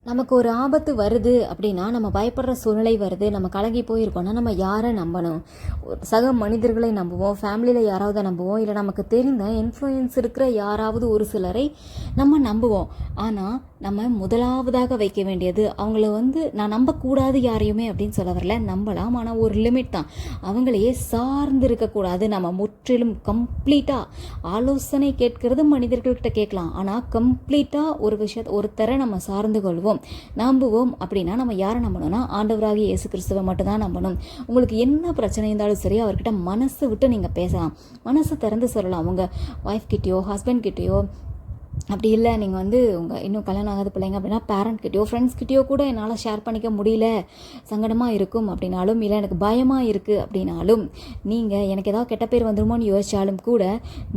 நமக்கு ஒரு ஆபத்து வருது அப்படின்னா, நம்ம பயப்படுற சூழ்நிலை வருது, நம்ம கலங்கி போயிருக்கோம்னா, நம்ம யாரை நம்பணும்? சக மனிதர்களை நம்புவோம், ஃபேமிலியில் யாராவது நம்புவோம், இல்லை நமக்கு தெரிந்த இன்ஃப்ளூயன்ஸ் இருக்கிற யாராவது ஒரு சிலரை நம்ம நம்புவோம். ஆனால் நம்ம முதலாவதாக வைக்க வேண்டியது அவங்கள நான் நம்பக்கூடாது யாரையுமே அப்படின்னு சொல்ல வரல, நம்பலாம். ஆனால் ஒரு லிமிட் தான். அவங்களையே சார்ந்து இருக்கக்கூடாது. நம்ம முற்றிலும் கம்ப்ளீட்டாக ஆலோசனை கேட்கறது மனிதர்கள்கிட்ட கேட்கலாம். ஆனால் கம்ப்ளீட்டாக ஒரு விஷயத்தை ஒருத்தரை நம்ம சார்ந்து கொள்வோம், நம்புவோம். அப்படின்னா நம்ம யாரை நம்பணும்னா ஆண்டவராகிய இயேசு கிறிஸ்துவை மட்டும்தான் நம்பணும். உங்களுக்கு என்ன பிரச்சனை இருந்தாலும் சரி, அவர்கிட்ட மனசு விட்டு நீங்கள் பேசலாம், மனசு திறந்து சொல்லலாம். உங்கள் ஒய்ஃப் கிட்டேயோ ஹஸ்பண்ட் கிட்டேயோ, அப்படி இல்லை நீங்கள் உங்கள் இன்னும் கல்யாணம் ஆகாத பிள்ளைங்க அப்படின்னா பேரண்ட்கிட்டயோ ஃப்ரெண்ட்ஸ்கிட்டயோ கூட என்னால் ஷேர் பண்ணிக்க முடியல, சங்கடமாக இருக்கும் அப்படின்னாலும், இல்லை எனக்கு பயமாக இருக்குது அப்படின்னாலும், நீங்கள் எனக்கு ஏதாவது கெட்ட பேர் வந்துருமோன்னு யோசித்தாலும் கூட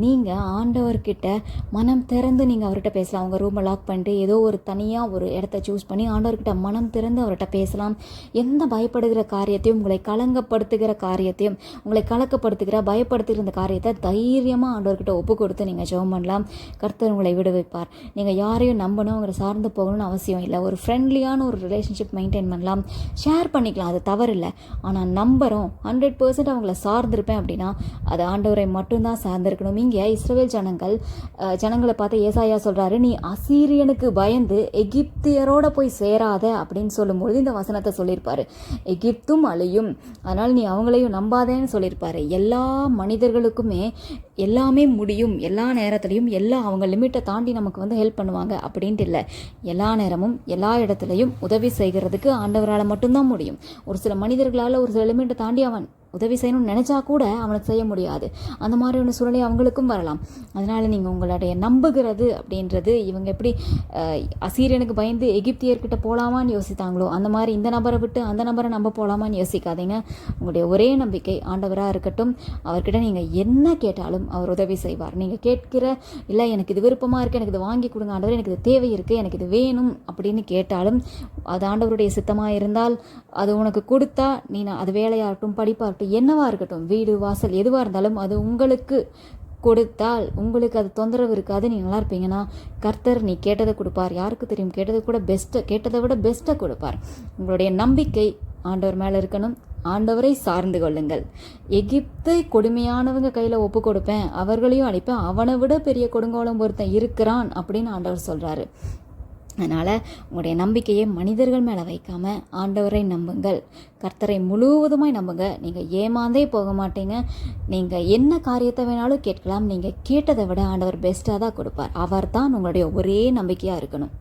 நீங்கள் ஆண்டவர்கிட்ட மனம் திறந்து நீங்கள் அவர்கிட்ட பேசலாம். அவங்க ரூமை லாக் பண்ணிட்டு ஏதோ ஒரு தனியாக ஒரு இடத்த சூஸ் பண்ணி ஆண்டவர்கிட்ட மனம் திறந்து அவர்கிட்ட பேசலாம். எந்த பயப்படுகிற காரியத்தையும், உங்களை கலங்கப்படுத்துகிற காரியத்தையும், உங்களை கலக்கப்படுத்துகிற பயப்படுத்துகிற இந்த காரியத்தை தைரியமாக ஆண்டவர்கிட்ட ஒப்பு கொடுத்து நீங்கள் ஜெபம் பண்ணலாம். கர்த்தர் உங்களை வைப்பார். நீங்கள் யாரையும் நம்பணும், அவங்களை சார்ந்து போகணும்னு அவசியம் இல்லை. ஒரு ஃப்ரெண்ட்லியான ஒரு ரிலேஷன்ஷிப் மெயின்டைன் பண்ணலாம், ஷேர் பண்ணிக்கலாம், அது தவறு இல்லை. ஆனால் நம்புகிறோம் 100% அவங்கள சார்ந்திருப்பேன் அப்படின்னா அது ஆண்டவரை மட்டும்தான் சார்ந்திருக்கணும். இங்கே இஸ்ரவேல் ஜனங்களை பார்த்து ஏசாயா சொல்கிறாரு, நீ அசீரியனுக்கு பயந்து எகிப்தியரோட போய் சேராத அப்படின்னு சொல்லும்பொழுது இந்த வசனத்தை சொல்லியிருப்பாரு. எகிப்தும் அழியும், அதனால் நீ அவங்களையும் நம்பாதேன்னு சொல்லியிருப்பாரு. எல்லா மனிதர்களுக்குமே எல்லாமே முடியும், எல்லா நேரத்துலையும் அவங்க லிமிட்டை தாண்டி நமக்கு ஹெல்ப் பண்ணுவாங்க அப்படின்ட்டு இல்லை. எல்லா நேரமும் எல்லா இடத்துலையும் உதவி செய்கிறதுக்கு ஆண்டவரால் மட்டும்தான் முடியும். ஒரு சில மனிதர்களால் ஒரு சில லிமிட்டை தாண்டி அவன் உதவி செய்யணும்னு நினச்சா கூட அவனுக்கு செய்ய முடியாது. அந்த மாதிரி ஒன்று சூழ்நிலை அவங்களுக்கும் வரலாம். அதனால் நீங்கள் உங்களுடைய நம்புகிறது அப்படின்றது, இவங்க எப்படி அசீரியனுக்கு பயந்து எகிப்தியர்கிட்ட போகலாமான்னு யோசித்தாங்களோ, அந்த மாதிரி இந்த நபரை விட்டு அந்த நபரை நம்ப போகலாமான்னு யோசிக்காதீங்க. உங்களுடைய ஒரே நம்பிக்கை ஆண்டவராக இருக்கட்டும். அவர்கிட்ட நீங்கள் என்ன கேட்டாலும் அவர் உதவி செய்வார். நீங்கள் கேட்கிற, இல்லை எனக்கு இது விருப்பமாக இருக்குது, எனக்கு இது வாங்கி கொடுங்க ஆண்டவர், எனக்கு இது தேவை இருக்குது, எனக்கு இது வேணும் அப்படின்னு கேட்டாலும் அது ஆண்டவருடைய சித்தமாக இருந்தால் அது உனக்கு கொடுத்தா, நீ அது வேலையாகட்டும், படிப்பாகட்டும், என்னவா இருக்கட்டும், வீடு வாசல் எதுவாக இருந்தாலும் அது உங்களுக்கு கொடுத்தால் உங்களுக்கு அது தொந்தரவு இருக்காது, நீ நல்லா இருப்பீங்கன்னா கர்த்தர் நீ கேட்டதை கொடுப்பார். யாருக்கு தெரியும், கேட்டதை விட பெஸ்ட்டை கொடுப்பார். உங்களுடைய நம்பிக்கை ஆண்டவர் மேலே இருக்கணும். ஆண்டவரை சார்ந்து கொள்ளுங்கள். எகிப்தை கொடுமையானவங்க கையில் ஒப்பு கொடுப்பேன், அவர்களையும் அழிப்பேன், அவனை விட பெரிய கொடுங்கோலம் ஒருத்தன் இருக்கிறான் அப்படின்னு ஆண்டவர் சொல்கிறாரு. அதனால் உங்களுடைய நம்பிக்கையை மனிதர்கள் மேலே வைக்காமல் ஆண்டவரை நம்புங்கள். கர்த்தரை முழுவதுமாய் நம்புங்க. நீங்கள் ஏமாந்தே போக மாட்டீங்க. நீங்கள் என்ன காரியத்தை வேணாலும் கேட்கலாம். நீங்கள் கேட்டதை விட ஆண்டவர் பெஸ்ட்டாக தான் கொடுப்பார். அவர் தான் உங்களுடைய ஒரே நம்பிக்கையாக இருக்கணும்.